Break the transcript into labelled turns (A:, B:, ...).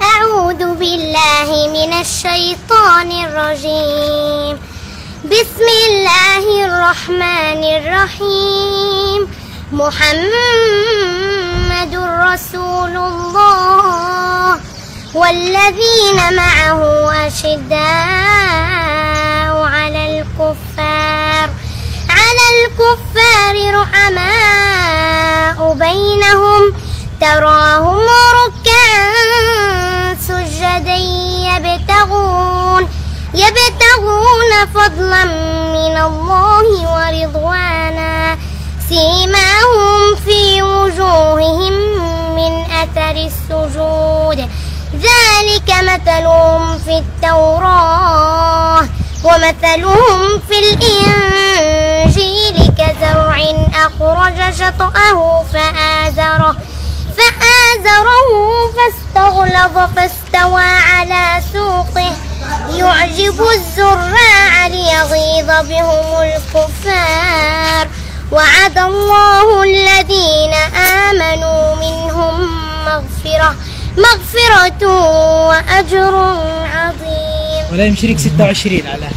A: أعوذ بالله من الشيطان الرجيم. بسم الله الرحمن الرحيم. محمد رسول الله والذين معه أشداء على الكفار رحماء بينهم تراهم ركعا سجدا يبتغون فضلا من الله ورضوانا سيماهم في وجوههم من أثر السجود ذلك مثلهم في التوراة ومثلهم في الإنجيل كزرع أخرج شطأه فآزره فاستغلظ فاستوى على سوقه يعجب الزراع ليغيظ بهم الكفار. وعد الله الذين آمنوا منهم مغفرة وأجر عظيم.
B: ولا يمشيك 26 على